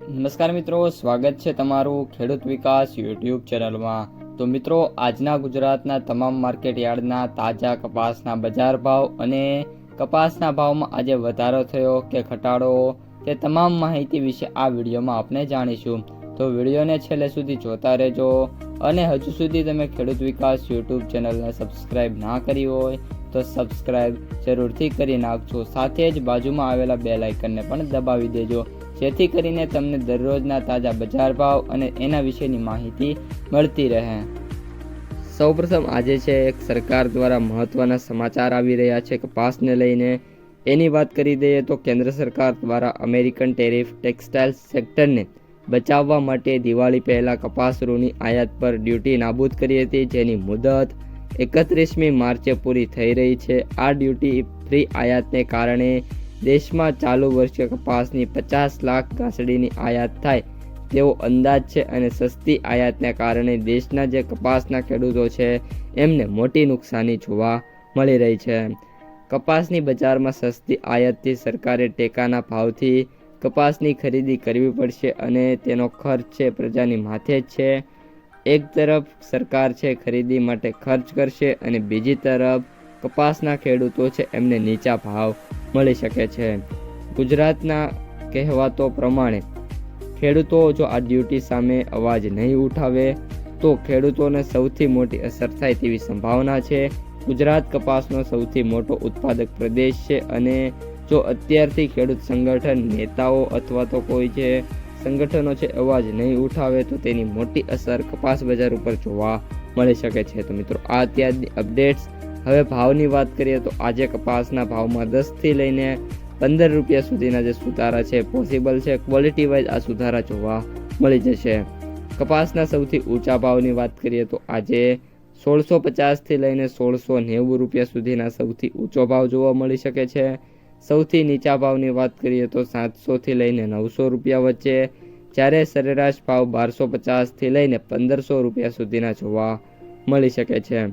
નમસ્કાર મિત્રો, સ્વાગત છે તમારું ખેડૂત વિકાસ યુટ્યુબ ચેનલમાં। તો મિત્રો, આજના ગુજરાતના તમામ માર્કેટ યાર્ડના તાજા કપાસના બજાર ભાવ અને કપાસના ભાવમાં આજે વધારો થયો કે ઘટાડો તે તમામ માહિતી વિશે આ વિડીયોમાં આપણે જાણીશું। તો વિડીયોને છેલ્લે સુધી જોતા રહેજો અને હજુ સુધી તમે ખેડૂત વિકાસ યુટ્યુબ ચેનલને સબસ્ક્રાઈબ ના કરી હોય તો સબસ્ક્રાઈબ જરૂરથી કરી નાખજો, સાથે જ બાજુમાં આવેલા બેલ આઇકનને પણ દબાવી દેજો, જેથી કરીને તમને દરરોજના તાજા બજાર ભાવ અને એના વિશેની માહિતી મળતી રહે। સૌપ્રથમ આજે છે એક સરકાર દ્વારા મહત્વના સમાચાર આવી રહ્યા છે કપાસને લઈને। એની વાત કરી દઈએ તો કેન્દ્ર સરકાર દ્વારા અમેરિકન ટેરિફ ટેક્સટાઇલ સેક્ટરને બચાવવા માટે દિવાળી પહેલાં કપાસ રૂની આયાત પર ડ્યુટી નાબૂદ કરી હતી, જેની મુદત 31મી માર્ચે પૂરી થઈ રહી છે। આ ડ્યુટી ફ્રી આયાતને કારણે દેશમાં ચાલુ વર્ષે કપાસની 50 લાખ ગાંસડીની આયાત થાય તેવો અંદાજ છે અને સસ્તી આયાતને કારણે દેશના જે કપાસના ખેડૂતો છે એમને મોટી નુકસાની જોવા મળી રહી છે। કપાસની બજારમાં સસ્તી આયાતથી સરકારે ટેકાના ભાવથી કપાસની ખરીદી કરવી પડશે અને તેનો ખર્ચ છે પ્રજાની માથે જ છે। એક તરફ સરકાર છે ખરીદી માટે ખર્ચ કરશે અને બીજી તરફ કપાસના ખેડૂતો છે એમને નીચા ભાવ મળી શકે છે। ગુજરાતના કહેવાતો પ્રમાણે ખેડૂતો જો આ ડ્યુટી સામે અવાજ નહીં ઉઠાવે તો ખેડૂતોને સૌથી મોટી અસર થાય તેવી સંભાવના છે। ગુજરાત કપાસનો સૌથી મોટો ઉત્પાદક પ્રદેશ છે અને જો અત્યારથી ખેડૂત સંગઠન નેતાઓ અથવા તો કોઈ જે સંગઠનો છે અવાજ નહીં ઉઠાવે તો તેની મોટી અસર કપાસ બજાર ઉપર જોવા મળી શકે છે। તો મિત્રો, આ અત્યારની અપડેટ્સ। હવે ભાવની વાત કરીએ તો આજે કપાસના ભાવમાં 10થી લઈને 15 રૂપિયા સુધીના જે સુધારા છે પોસિબલ છે। ક્વોલિટી વાઇઝ આ સુધારા જોવા મળી જશે। કપાસના સૌથી ઊંચા ભાવની વાત કરીએ તો આજે 1650થી લઈને 1690 રૂપિયા સુધીના સૌથી ઊંચો ભાવ જોવા મળી શકે છે। સૌથી નીચા ભાવની વાત કરીએ તો 700થી લઈને 900 રૂપિયા વચ્ચે, જ્યારે સરેરાશ ભાવ 1250થી લઈને 1500 રૂપિયા સુધીના જોવા મળી શકે છે।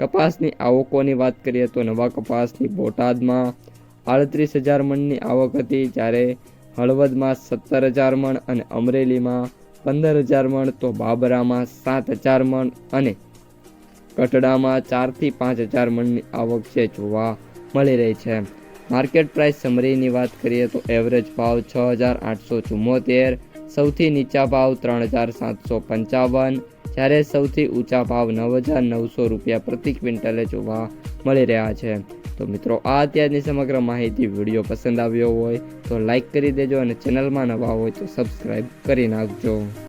કપાસની આવકોની વાત કરીએ તો નવા કપાસની બોટાદમાં 38,000 મણની આવક હતી, જ્યારે હળવદમાં 17,000 મણ અને અમરેલીમાં 15,000 મણ, તો બાબરામાં 7,000 મણ અને કટડામાં 4થી 5,000 મણની આવક છે જોવા મળી રહી છે। માર્કેટ પ્રાઇસ સમરીની વાત કરીએ તો એવરેજ ભાવ 6,874, સૌથી નીચા ભાવ 3,755, જ્યારે સૌથી ઊંચા ભાવ 9,900 રૂપિયા પ્રતિ ક્વિન્ટલે જોવા મળી રહ્યા છે। તો મિત્રો, આ અત્યારની સમગ્ર માહિતી વિડીયો પસંદ આવ્યો હોય તો લાઈક કરી દેજો અને ચેનલમાં નવા હોય તો સબસ્ક્રાઈબ કરી નાખજો।